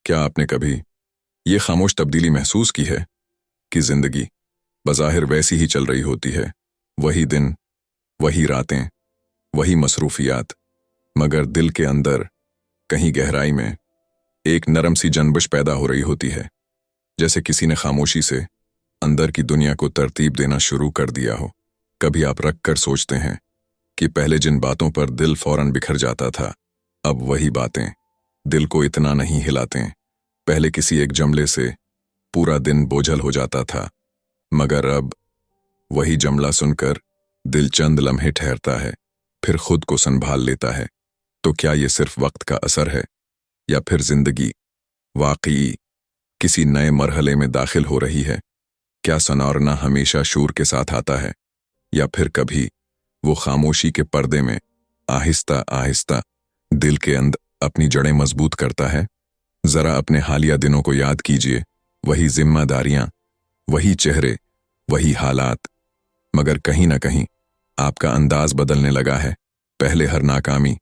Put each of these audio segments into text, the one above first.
क्या आपने कभी ये खामोश तब्दीली महसूस की है कि जिंदगी बज़ाहिर वैसी ही चल रही होती है, वही दिन, वही रातें, वही मसरूफियात, मगर दिल के अंदर कहीं गहराई में एक नरम सी जनबश पैदा हो रही होती है, जैसे किसी ने खामोशी से अंदर की दुनिया को तरतीब देना शुरू कर दिया हो। कभी आप रख कर सोचते हैं कि पहले जिन बातों पर दिल फौरन बिखर जाता था, अब वही बातें दिल को इतना नहीं हिलाते। पहले किसी एक जमले से पूरा दिन बोझल हो जाता था, मगर अब वही जमला सुनकर दिल चंद लम्हे ठहरता है, फिर खुद को संभाल लेता है। तो क्या ये सिर्फ वक्त का असर है, या फिर जिंदगी वाकई किसी नए मरहले में दाखिल हो रही है? क्या सनौरना हमेशा शूर के साथ आता है, या फिर कभी वो खामोशी के पर्दे में आहिस्ता आहिस्ता दिल के अंदर अपनी जड़ें मजबूत करता है? जरा अपने हालिया दिनों को याद कीजिए, वही जिम्मेदारियां, वही चेहरे, वही हालात, मगर कहीं ना कहीं आपका अंदाज बदलने लगा है। पहले हर नाकामी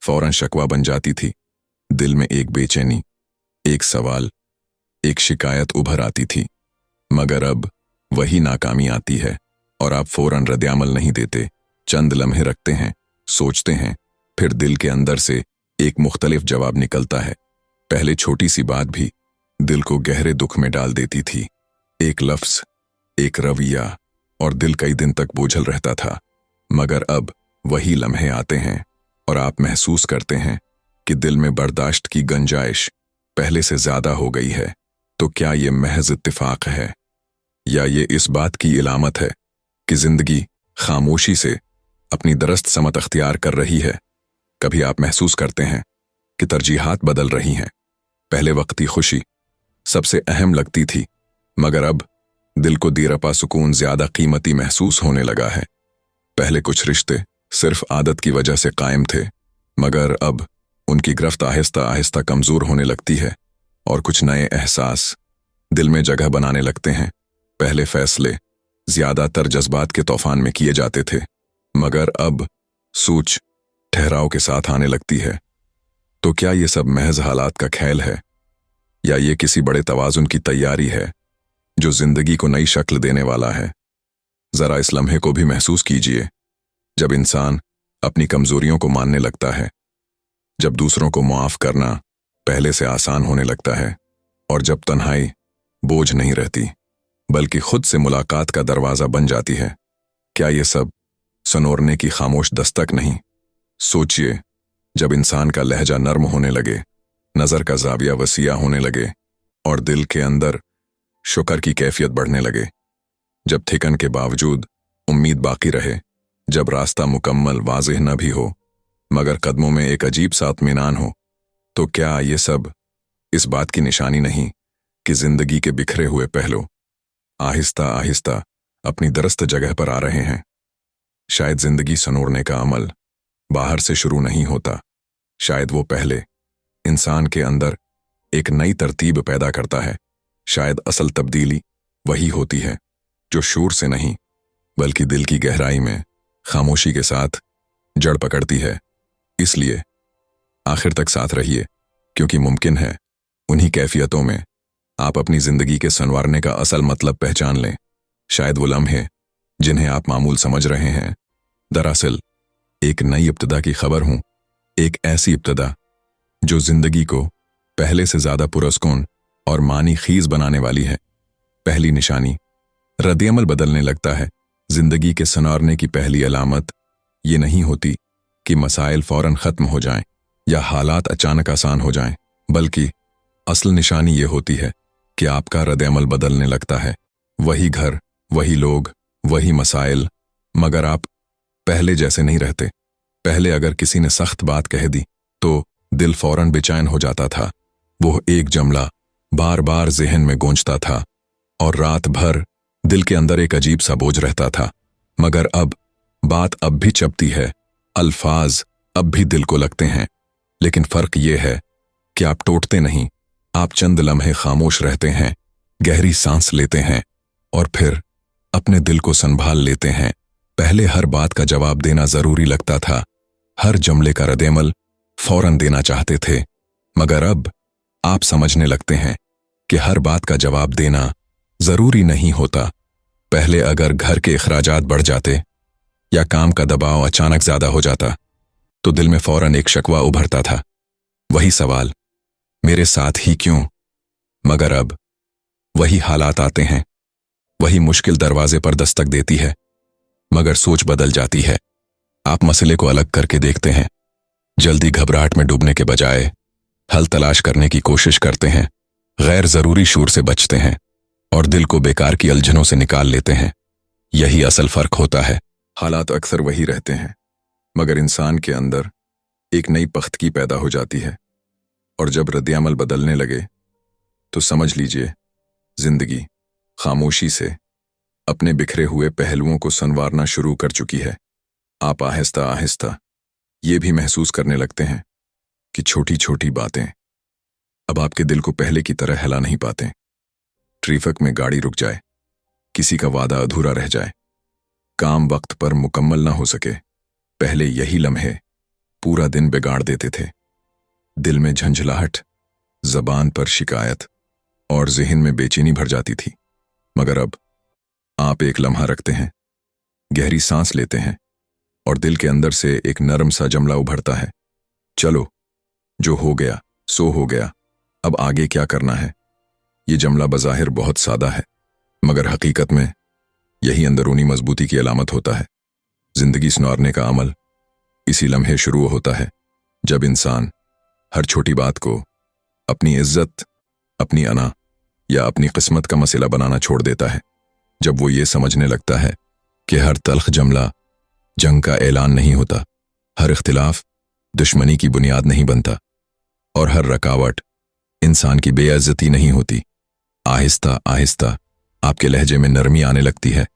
फौरन शकवा बन जाती थी, दिल में एक बेचैनी, एक सवाल, एक शिकायत उभर आती थी, मगर अब वही नाकामी आती है और आप फौरन रद्द-ए-अमल नहीं देते, चंद लम्हे रखते हैं, सोचते हैं, फिर दिल के अंदर से एक मुख्तलिफ जवाब निकलता है। पहले छोटी सी बात भी दिल को गहरे दुख में डाल देती थी, एक लफ्ज, एक रवैया, और दिल कई दिन तक बोझल रहता था। मगर अब वही लम्हे आते हैं और आप महसूस करते हैं कि दिल में बर्दाश्त की गुंजाइश पहले से ज्यादा हो गई है। तो क्या ये महज इत्तिफाक है, या ये इस बात की इलामत है कि जिंदगी खामोशी से अपनी दरस्त समत अख्तियार कर रही है? कभी आप महसूस करते हैं कि तरजीहात बदल रही हैं। पहले वक्ती खुशी सबसे अहम लगती थी, मगर अब दिल को दीरपा सुकून ज्यादा कीमती महसूस होने लगा है। पहले कुछ रिश्ते सिर्फ आदत की वजह से कायम थे, मगर अब उनकी गिरफ्त आहिस्ता आहिस्ता कमजोर होने लगती है और कुछ नए एहसास दिल में जगह बनाने लगते हैं। पहले फैसले ज्यादातर जज्बात के तूफान में किए जाते थे, मगर अब सूझ ठहराव के साथ आने लगती है। तो क्या ये सब महज हालात का खेल है, या ये किसी बड़े तवाजुन की तैयारी है जो जिंदगी को नई शक्ल देने वाला है? जरा इस लम्हे को भी महसूस कीजिए, जब इंसान अपनी कमजोरियों को मानने लगता है, जब दूसरों को मुआफ करना पहले से आसान होने लगता है, और जब तन्हाई बोझ नहीं रहती बल्कि खुद से मुलाकात का दरवाजा बन जाती है। क्या ये सब सनोरने की खामोश दस्तक नहीं? सोचिए, जब इंसान का लहजा नर्म होने लगे, नजर का जाविया वसीया होने लगे, और दिल के अंदर शुक्र की कैफियत बढ़ने लगे, जब थिकन के बावजूद उम्मीद बाकी रहे, जब रास्ता मुकम्मल वाज़ेह न भी हो मगर कदमों में एक अजीब सा इत्मीनान हो, तो क्या ये सब इस बात की निशानी नहीं कि जिंदगी के बिखरे हुए पहलू आहिस्ता आहिस्ता अपनी दरस्त जगह पर आ रहे हैं? शायद जिंदगी सनोरने का अमल बाहर से शुरू नहीं होता, शायद वो पहले इंसान के अंदर एक नई तरतीब पैदा करता है। शायद असल तब्दीली वही होती है जो शूर से नहीं बल्कि दिल की गहराई में खामोशी के साथ जड़ पकड़ती है। इसलिए आखिर तक साथ रहिए, क्योंकि मुमकिन है उन्हीं कैफियतों में आप अपनी जिंदगी के संवारने का असल मतलब पहचान लें। शायद वो लम्हे जिन्हें आप मामूल समझ रहे हैं, दरअसल एक नई इब्तिदा की खबर हूं, एक ऐसी इब्तिदा जो जिंदगी को पहले से ज्यादा पुरस्कून और मानी खीज बनाने वाली है। पहली निशानी, रद्द-ए-अमल बदलने लगता है। जिंदगी के सनौरने की पहली अलामत ये नहीं होती कि मसाइल फौरन खत्म हो जाएं या हालात अचानक आसान हो जाएं, बल्कि असल निशानी ये होती है कि आपका रद्द-ए-अमल बदलने लगता है। वही घर, वही लोग, वही मसाइल, मगर आप पहले जैसे नहीं रहते। पहले अगर किसी ने सख्त बात कह दी तो दिल फौरन बेचैन हो जाता था। वो एक जमला बार बार ज़हन में गूंजता था और रात भर दिल के अंदर एक अजीब सा बोझ रहता था। मगर अब बात अब भी चपती है, अल्फाज अब भी दिल को लगते हैं, लेकिन फर्क ये है कि आप टूटते नहीं। आप चंद लम्हे खामोश रहते हैं, गहरी सांस लेते हैं और फिर अपने दिल को संभाल लेते हैं। पहले हर बात का जवाब देना जरूरी लगता था, हर जुमले का रद्द-ए-अमल फौरन देना चाहते थे, मगर अब आप समझने लगते हैं कि हर बात का जवाब देना जरूरी नहीं होता। पहले अगर घर के अखराजात बढ़ जाते या काम का दबाव अचानक ज्यादा हो जाता तो दिल में फौरन एक शकवा उभरता था, वही सवाल, मेरे साथ ही क्यों। मगर अब वही हालात आते हैं, वही मुश्किल दरवाजे पर दस्तक देती है, मगर सोच बदल जाती है। आप मसले को अलग करके देखते हैं, जल्दी घबराहट में डूबने के बजाय हल तलाश करने की कोशिश करते हैं, गैर जरूरी शोर से बचते हैं और दिल को बेकार की उलझनों से निकाल लेते हैं। यही असल फर्क होता है। हालात अक्सर वही रहते हैं, मगर इंसान के अंदर एक नई पख्तगी पैदा हो जाती है और जब रद्द-ए-अमल बदलने लगे तो समझ लीजिए जिंदगी खामोशी से अपने बिखरे हुए पहलुओं को संवारना शुरू कर चुकी है। आप आहिस्ता आहिस्ता ये भी महसूस करने लगते हैं कि छोटी छोटी बातें अब आपके दिल को पहले की तरह हिला नहीं पाते। ट्रैफिक में गाड़ी रुक जाए, किसी का वादा अधूरा रह जाए, काम वक्त पर मुकम्मल ना हो सके, पहले यही लम्हे पूरा दिन बिगाड़ देते थे। दिल में झंझलाहट, जबान पर शिकायत और ज़हन में बेचैनी भर जाती थी। मगर अब आप एक लम्हा रखते हैं, गहरी सांस लेते हैं और दिल के अंदर से एक नरम सा जमला उभरता है, चलो जो हो गया सो हो गया, अब आगे क्या करना है। ये जमला बज़ाहिर बहुत सादा है, मगर हकीकत में यही अंदरूनी मजबूती की अलामत होता है। जिंदगी संवारने का अमल इसी लम्हे शुरू होता है जब इंसान हर छोटी बात को अपनी इज्जत, अपनी अना या अपनी किस्मत का मसला बनाना छोड़ देता है। जब वो ये समझने लगता है कि हर तल्ख जमला जंग का ऐलान नहीं होता, हर इख्तिलाफ दुश्मनी की बुनियाद नहीं बनता और हर रकावट इंसान की बेइज्जती नहीं होती। आहिस्ता आहिस्ता आपके लहजे में नरमी आने लगती है,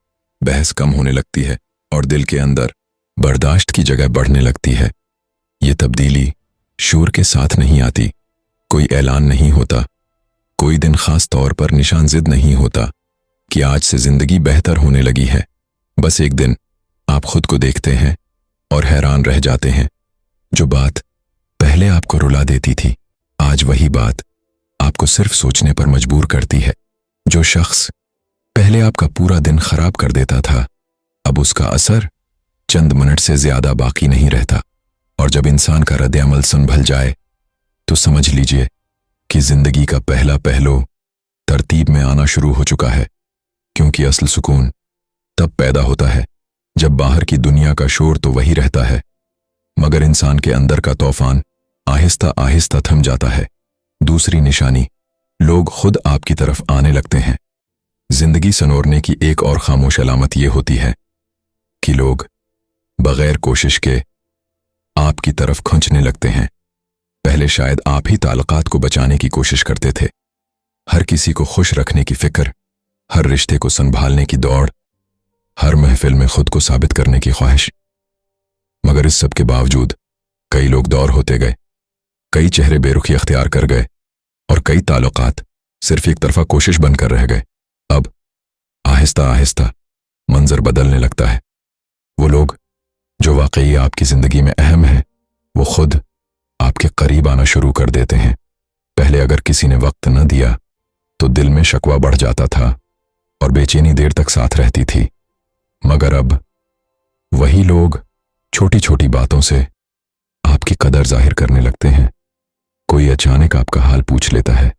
बहस कम होने लगती है और दिल के अंदर बर्दाश्त की जगह बढ़ने लगती है। ये तब्दीली शोर के साथ नहीं आती, कोई ऐलान नहीं होता, कोई दिन खास तौर पर निशान जिद नहीं होता कि आज से जिंदगी बेहतर होने लगी है। बस एक दिन आप खुद को देखते हैं और हैरान रह जाते हैं, जो बात पहले आपको रुला देती थी आज वही बात आपको सिर्फ सोचने पर मजबूर करती है। जो शख्स पहले आपका पूरा दिन खराब कर देता था, अब उसका असर चंद मिनट से ज्यादा बाकी नहीं रहता। और जब इंसान का रद्द-ए-अमल संभल जाए तो समझ लीजिए कि जिंदगी का पहला पहलू तरतीब में आना शुरू हो चुका है, क्योंकि असल सुकून तब पैदा होता है जब बाहर की दुनिया का शोर तो वही रहता है, मगर इंसान के अंदर का तूफान आहिस्ता आहिस्ता थम जाता है। दूसरी निशानी, लोग खुद आपकी तरफ आने लगते हैं। जिंदगी संवारने की एक और खामोश अलामत यह होती है कि लोग बगैर कोशिश के आपकी तरफ खींचने लगते हैं। पहले शायद आप ही ताल्लुकात को बचाने की कोशिश करते थे, हर किसी को खुश रखने की फिक्र, हर रिश्ते को संभालने की दौड़, हर महफिल में खुद को साबित करने की ख्वाहिश। मगर इस सब के बावजूद कई लोग दौर होते गए, कई चेहरे बेरुखी अख्तियार कर गए और कई ताल्लुकात सिर्फ एक तरफा कोशिश बनकर रह गए। अब आहिस्ता आहिस्ता मंजर बदलने लगता है। वो लोग जो वाकई आपकी जिंदगी में अहम है, वो खुद आपके करीब आना शुरू कर देते हैं। पहले अगर किसी ने वक्त न दिया तो दिल में शकवा बढ़ जाता था और बेचैनी देर तक साथ रहती थी, मगर अब वही लोग छोटी छोटी बातों से आपकी कदर जाहिर करने लगते हैं। कोई अचानक आपका हाल पूछ लेता है,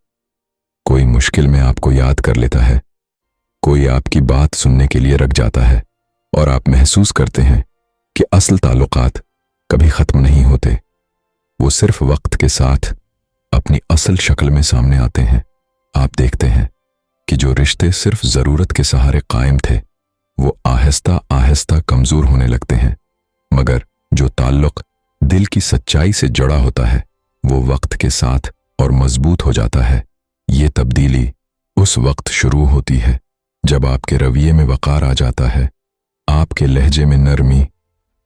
कोई मुश्किल में आपको याद कर लेता है, कोई आपकी बात सुनने के लिए रख जाता है और आप महसूस करते हैं कि असल ताल्लुकात कभी खत्म नहीं होते, वो सिर्फ वक्त के साथ अपनी असल शक्ल में सामने आते हैं। आप देखते हैं कि जो रिश्ते सिर्फ जरूरत के सहारे कायम थे, वो आहिस्ता आहिस्ता कमजोर होने लगते हैं, मगर जो ताल्लुक दिल की सच्चाई से जुड़ा होता है, वो वक्त के साथ और मजबूत हो जाता है। ये तब्दीली उस वक्त शुरू होती है जब आपके रवैये में वक़ार आ जाता है, आपके लहजे में नरमी,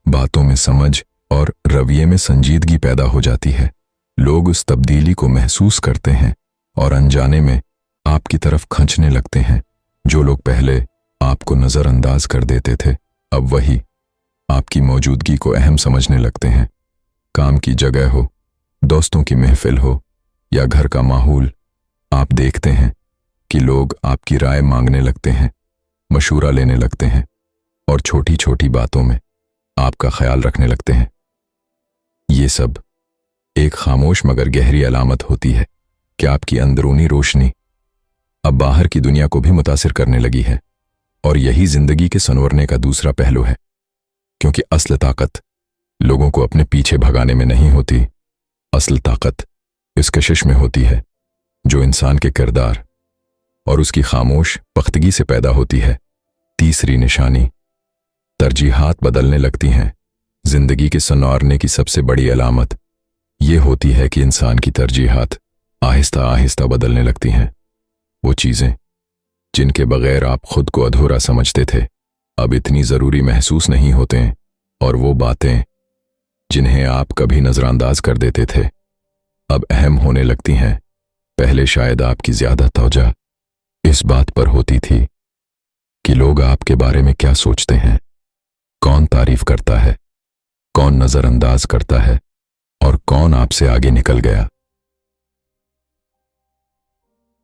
बातों में समझ और रवैये में संजीदगी पैदा हो जाती है। लोग उस तब्दीली को महसूस करते हैं और अनजाने में आपकी तरफ खींचने लगते हैं। जो लोग पहले आपको नजरअंदाज कर देते थे, अब वही आपकी मौजूदगी को अहम समझने लगते हैं। काम की जगह हो, दोस्तों की महफिल हो या घर का माहौल, आप देखते हैं कि लोग आपकी राय मांगने लगते हैं, मशूरा लेने लगते हैं और छोटी छोटी बातों में आपका ख्याल रखने लगते हैं। ये सब एक खामोश मगर गहरी अलामत होती है कि आपकी अंदरूनी रोशनी अब बाहर की दुनिया को भी मुतासिर करने लगी है। और यही जिंदगी के संवरने का दूसरा पहलू है, क्योंकि असल ताकत लोगों को अपने पीछे भगाने में नहीं होती। असल ताकत इस कशिश में होती है जो इंसान के किरदार और उसकी खामोश पख्तगी से पैदा होती है। तीसरी निशानी, तरजीहात बदलने लगती हैं। जिंदगी के संवारने की सबसे बड़ी अलामत यह होती है कि इंसान की तरजीहात आहिस्ता आहिस्ता बदलने लगती हैं। वो चीज़ें जिनके बगैर आप खुद को अधूरा समझते थे अब इतनी ज़रूरी महसूस नहीं होते, और वो बातें जिन्हें आप कभी नज़रअंदाज कर देते थे अब अहम होने लगती हैं। पहले शायद आपकी ज़्यादा तवज्जो इस बात पर होती थी कि लोग आपके बारे में क्या सोचते हैं, कौन तारीफ करता है, कौन नज़रअंदाज करता है और कौन आपसे आगे निकल गया।